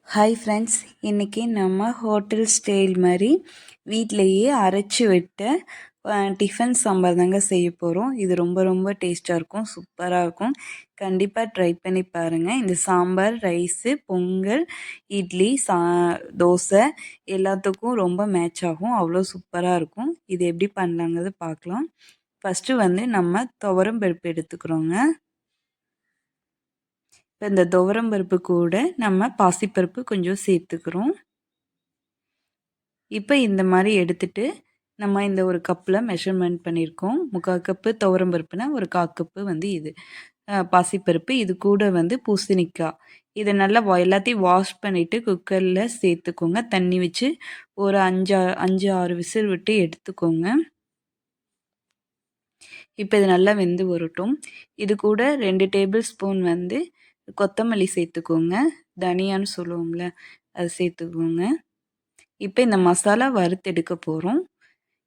Hi friends, இன்றைக்கி நம்ம hotel style மாதிரி வீட்டிலையே அரைச்சி விட்ட டிஃபன் சாம்பார் தாங்க செய்ய போகிறோம். இது ரொம்ப ரொம்ப டேஸ்ட்டாக இருக்கும், சூப்பராக இருக்கும். கண்டிப்பாக ட்ரை பண்ணி பாருங்கள். இந்த சாம்பார் ரைஸு, பொங்கல், இட்லி, தோசை எல்லாத்துக்கும் ரொம்ப மேட்ச் ஆகும். அவ்வளோ சூப்பராக இருக்கும். இது எப்படி பண்ணலாங்கிறது பார்க்கலாம். ஃபஸ்ட்டு வந்து நம்ம துவரம் பருப்பு எடுத்துக்கிறோங்க. இப்போ இந்த துவரம் பருப்பு கூட நம்ம பாசிப்பருப்பு கொஞ்சம் சேர்த்துக்கிறோம். இப்போ இந்த மாதிரி எடுத்துகிட்டு நம்ம இந்த ஒரு கப்பில் மெஷர்மெண்ட் பண்ணியிருக்கோம். 3/4 கப்பு துவரம் பருப்புனா ஒரு 1/4 கப்பு வந்து இது பாசிப்பருப்பு. இது கூட வந்து பூசணிக்காய். இதை நல்லா எல்லாத்தையும் வாஷ் பண்ணிவிட்டு குக்கரில் சேர்த்துக்கோங்க. தண்ணி வச்சு ஒரு 5-6 விசில் விட்டு எடுத்துக்கோங்க. இப்போ இது நல்லா வெந்து வரட்டும். இது கூட 2 டேபிள் ஸ்பூன் வந்து கொத்தமல்லி சேர்த்துக்கோங்க. தனியான்னு சொல்லுவோம்ல, அது சேர்த்துக்கோங்க. இப்போ இந்த மசாலா வறுத்தெடுக்க போகிறோம்.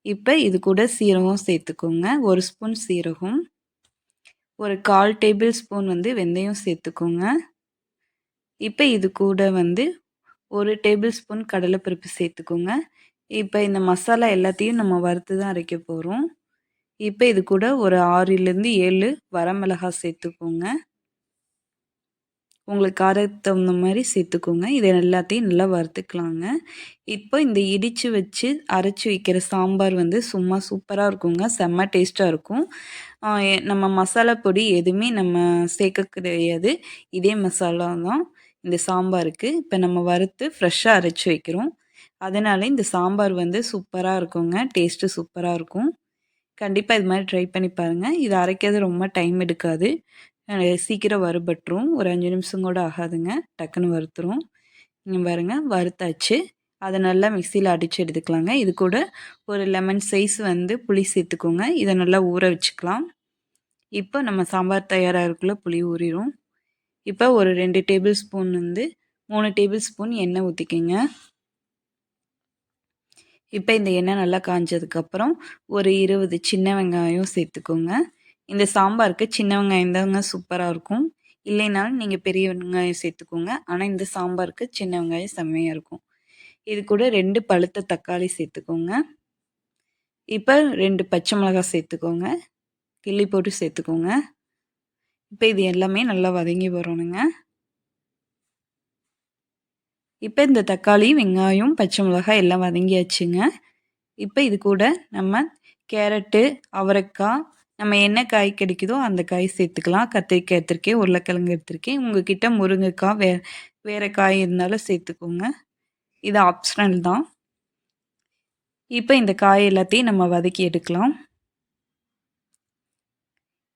இப்போ இது கூட சீரகம் சேர்த்துக்கோங்க. 1 ஸ்பூன் சீரகம், ஒரு 1/4 டேபிள் ஸ்பூன் வந்து வெந்தயம் சேர்த்துக்கோங்க. இப்போ இது கூட வந்து 1 டேபிள் ஸ்பூன் கடலைப்பருப்பு சேர்த்துக்கோங்க. இப்போ இந்த மசாலா எல்லாத்தையும் நம்ம வறுத்து தான் அரைக்க போகிறோம். இப்போ இது கூட ஒரு 6லேருந்து 7 வரமிளகாய் சேர்த்துக்கோங்க. உங்களுக்கு காரத்துக்கு தகுந்த மாதிரி சேர்த்துக்கோங்க. இதை எல்லாத்தையும் நல்லா வறுத்துக்கலாங்க. இப்போ இந்த இடித்து வச்சு அரைச்சி வைக்கிற சாம்பார் வந்து சும்மா சூப்பராக இருக்குங்க. செம்ம டேஸ்ட்டாக இருக்கும். நம்ம மசாலா பொடி எதுவுமே நம்ம சேர்க்க கிடையாது. இதே மசாலா தான் இந்த சாம்பாருக்கு. இப்போ நம்ம வறுத்து ஃப்ரெஷ்ஷாக அரைச்சி வைக்கிறோம். அதனால இந்த சாம்பார் வந்து சூப்பராக இருக்குங்க. டேஸ்ட்டு சூப்பராக இருக்கும். கண்டிப்பாக இது மாதிரி ட்ரை பண்ணி பாருங்கள். இது அரைக்கிறது ரொம்ப டைம் எடுக்காது. சீக்கிரம் வறுபட்டுரும். ஒரு 5 நிமிஷம் கூட ஆகாதுங்க. டக்குன்னு வறுத்துரும். இங்கே பாருங்கள், வறுத்தாச்சு. அதை நல்லா மிக்சியில் அடித்து எடுத்துக்கலாங்க. இது கூட ஒரு லெமன் சைஸ் வந்து புளி சேர்த்துக்கோங்க. இதை நல்லா ஊற வச்சுக்கலாம். இப்போ நம்ம சாம்பார் தயாராகிறதுக்குள்ள புளி ஊறிடும். இப்போ ஒரு 2 டேபிள் ஸ்பூன் வந்து 3 டேபிள் ஸ்பூன் எண்ணெய் ஊற்றிக்கிங்க. இப்போ இந்த எண்ணெய் நல்லா காஞ்சதுக்கப்புறம் ஒரு 20 சின்ன வெங்காயம் சேர்த்துக்கோங்க. இந்த சாம்பாருக்கு சின்ன வெங்காயம் தாங்க சூப்பராக இருக்கும். இல்லைனாலும் நீங்கள் பெரிய வெங்காயம் சேர்த்துக்கோங்க. ஆனால் இந்த சாம்பாருக்கு சின்ன வெங்காயம் செம்மையாக இருக்கும். இது கூட 2 பழுத்த தக்காளி சேர்த்துக்கோங்க. இப்போ 2 பச்சை மிளகாய் சேர்த்துக்கோங்க. கிள்ளி போட்டு சேர்த்துக்கோங்க. இப்போ இது எல்லாமே நல்லா வதங்கி வரணுங்க. இப்போ இந்த தக்காளி, வெங்காயம், பச்சை மிளகாய் எல்லாம் வதங்கியாச்சுங்க. இப்போ இது கூட நம்ம கேரட்டு, அவரைக்காய், நம்ம என்ன காய் கிடைக்குதோ அந்த காய் சேர்த்துக்கலாம். கத்திரிக்காய் எடுத்திருக்கேன், உருளைக்கிழங்கு எடுத்திருக்கேன். உங்ககிட்ட முருங்கைக்காய், வேறு காய் இருந்தாலும் சேர்த்துக்கோங்க. இது ஆப்ஷனல் தான். இப்போ இந்த காய் எல்லாத்தையும் நம்ம வதக்கி எடுக்கலாம்.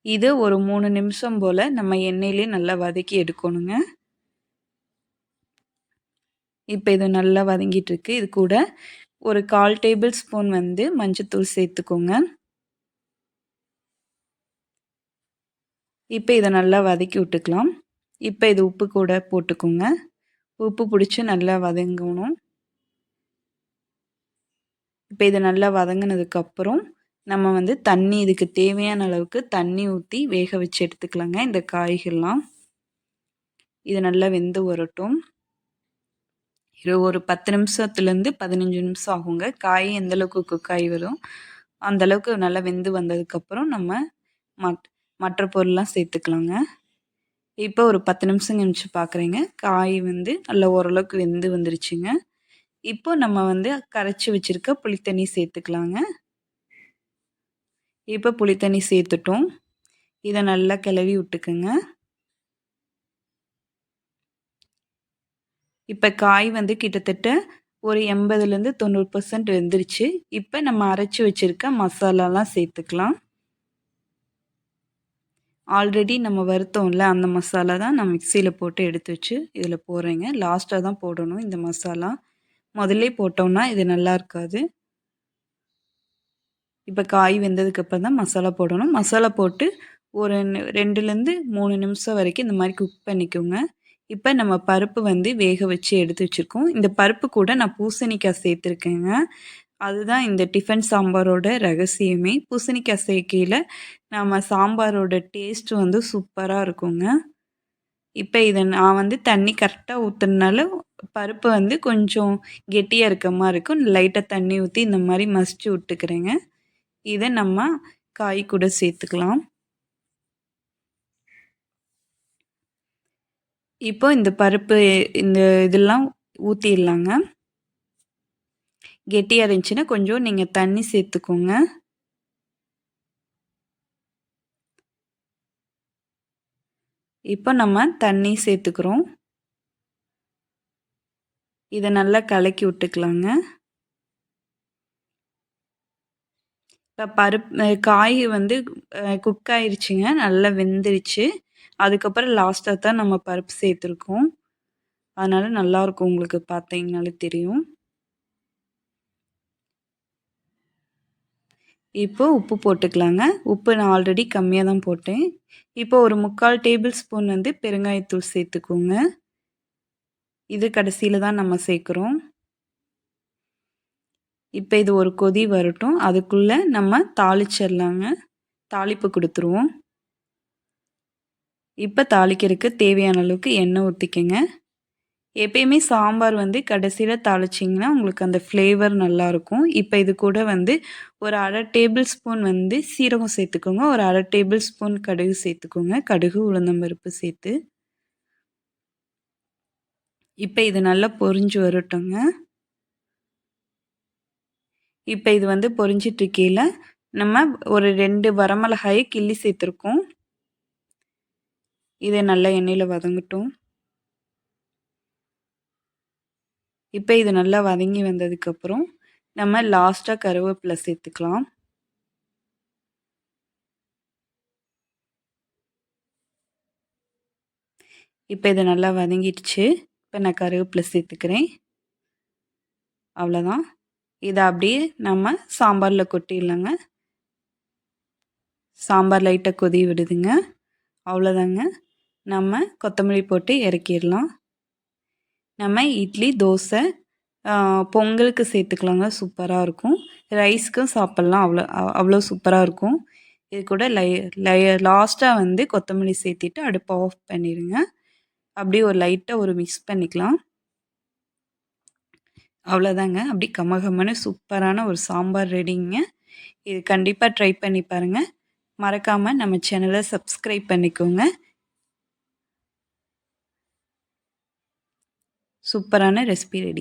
இது ஒரு 3 நிமிஷம் போல் நம்ம எண்ணெயிலே நல்லா வதக்கி எடுக்கணுங்க. இப்போ இது நல்லா வதங்கிட்டுருக்கு. இது கூட ஒரு 1/4 டேபிள் ஸ்பூன் வந்து மஞ்சத்தூள் சேர்த்துக்கோங்க. இப்போ இதை நல்லா வதக்கி விட்டுக்கலாம். இப்போ இது உப்பு கூட போட்டுக்கோங்க. உப்பு பிடிச்சி நல்லா வதங்கணும். இப்போ இதை நல்லா வதங்கினதுக்கப்புறம் நம்ம வந்து தண்ணி, இதுக்கு தேவையான அளவுக்கு தண்ணி ஊற்றி வேக வச்சு எடுத்துக்கலாங்க இந்த காய்கள்லாம். இது நல்லா வெந்து வரட்டும். இது ஒரு 10 நிமிஷத்துலேருந்து 15 நிமிஷம் ஆகுங்க. காய் எந்தளவுக்கு குக் ஆகி வரும் அந்தளவுக்கு நல்லா வெந்து வந்ததுக்கப்புறம் நம்ம மற்ற பொருள்லாம் சேர்த்துக்கலாங்க. இப்போ ஒரு 10 நிமிஷம் கழிச்சு பார்க்குறேங்க. காய் வந்து நல்லா ஓரளவுக்கு வெந்து வந்துருச்சுங்க. இப்போ நம்ம வந்து கரைச்சி வச்சுருக்க புளித்தண்ணி சேர்த்துக்கலாங்க. இப்போ புளித்தண்ணி சேர்த்துட்டோம். இதை நல்லா கிளறி விட்டுக்குங்க. இப்போ காய் வந்து கிட்டத்தட்ட ஒரு 80லேருந்து 90% வெந்துருச்சு. இப்போ நம்ம அரைச்சி வச்சுருக்க மசாலாலாம் சேர்த்துக்கலாம். ஆல்ரெடி நம்ம வறுத்தோம்ல, அந்த மசாலா தான் நான் மிக்சியில் போட்டு எடுத்து வச்சு இதில் போடுறேங்க. லாஸ்ட்டாக தான் போடணும் இந்த மசாலா. முதல்லே போட்டோம்னா இது நல்லா இருக்காது. இப்போ காய் வெந்ததுக்கப்புறம் தான் மசாலா போடணும். மசாலா போட்டு ஒரு 2லேருந்து 3 நிமிஷம் வரைக்கும் இந்த மாதிரி குக் பண்ணிக்கோங்க. இப்போ நம்ம பருப்பு வந்து வேக வச்சு எடுத்து வச்சுருக்கோம். இந்த பருப்பு கூட நான் பூசணிக்காய் சேர்த்துருக்கேங்க. அதுதான் இந்த டிஃபன் சாம்பாரோட ரகசியமே. பூசணிக்காய் சேர்க்கையில் நம்ம சாம்பாரோட டேஸ்ட் வந்து சூப்பராக இருக்குங்க. இப்போ இதை நான் வந்து தண்ணி கரெக்டாக ஊற்றுனால பருப்பு வந்து கொஞ்சம் கெட்டியா இருக்க மாரி இருக்கும். லைட்டா தண்ணி ஊத்தி இந்த மாரி மசிச்சு விட்டுக்கிறேங்க. இத நம்ம காய் கூட சேர்த்துக்கலாம். இப்போ இந்த பருப்பு இந்த இதெல்லாம் ஊத்திடலாங்க. கெட்டியா இருந்துச்சுன்னா கொஞ்சம் நீங்க தண்ணி சேர்த்துக்கோங்க. இப்போ நம்ம தண்ணி சேர்த்துக்கிறோம். இத நல்லா கலக்கி விட்டுக்கலாங்க. இப்போ காய் வந்து குக் ஆயிருச்சுங்க. நல்லா வெந்துருச்சு. அதுக்கப்புறம் லாஸ்ட்டா தான் நம்ம பருப்பு சேர்த்துருக்கோம். அதனால நல்லாயிருக்கும் உங்களுக்கு பார்த்தீங்கனாலே தெரியும். இப்போ உப்பு போட்டுக்கலாங்க. உப்பு நான் ஆல்ரெடி கம்மியா தான் போட்டேன். இப்போ ஒரு 3/4 டேபிள் ஸ்பூன் வந்து பெருங்காயத்தூள் சேர்த்துக்கோங்க. இது கடைசியில தான் நம்ம சேர்க்குறோம். இப்போ இது ஒரு கொதி வரட்டும். அதுக்குள்ள நம்ம தாளிச்சிடலாங்க. தாளிப்பு குடுத்துருவோம். இப்போ தாளிக்கிறதுக்கு தேவையான அளவுக்கு எண்ணெய் ஊத்திக்கங்க. எப்பயுமே சாம்பார் வந்து கடைசியில தாளிச்சிங்கன்னா, உங்களுக்கு அந்த ஃப்ளேவர் நல்லாயிருக்கும். இப்போ இது கூட வந்து ஒரு 1/2 டேபிள் ஸ்பூன் வந்து சீரகம் சேர்த்துக்கோங்க. ஒரு 1/2 டேபிள் ஸ்பூன் கடுகு சேர்த்துக்கோங்க. கடுகு, உளுந்தம்பருப்பு சேர்த்து. இப்போ இது நல்லா பொரிஞ்சு வரட்டுங்க. இப்போ இது வந்து பொரிஞ்சிட்டு இருக்கையில, நம்ம ஒரு 2 வரமிளகாய கிள்ளி சேர்த்துருக்கோம். இதை நல்லா எண்ணெயில வதங்கட்டும். இப்போ இது நல்லா வதங்கி வந்ததுக்கப்புறம், நம்ம லாஸ்ட்டா கருவேப்பிலை சேர்த்துக்கலாம். இப்போ இது நல்லா வதங்கிடுச்சு. இப்போ நான் கருவேப்பிலை சேர்த்துக்கிறேன். அவ்வளோதான். இத அப்படியே நம்ம சாம்பார்ல கொட்டிடலாங்க. சாம்பார் லைட்டா கொதி விடுதுங்க. அவ்வளோதாங்க. நம்ம கொத்தமல்லி போட்டு இறக்கிடலாம். நம்ம இட்லி, தோசை, பொங்கலுக்கு சேர்த்துக்கலாங்க. சூப்பரா இருக்கும். ரைஸ்க்கும் சாப்பிட்லாம். அவ்வளோ சூப்பரா இருக்கும். இது கூட லாஸ்ட்டா வந்து கொத்தமல்லி சேர்த்துட்டு அடுப்ப ஆஃப் பண்ணிடுங்க. அப்படியே ஒரு லைட்டா ஒரு மிக்ஸ் பண்ணிக்கலாம். அவ்வளோதாங்க. அப்படி கமகமன்னு சூப்பரான ஒரு சாம்பார் ரெடிங்க. இது கண்டிப்பா ட்ரை பண்ணி பாருங்க. மறக்காம நம்ம சேனலை சப்ஸ்கிரைப் பண்ணிக்கோங்க. சூப்பரான ரெசிபி ரெடி.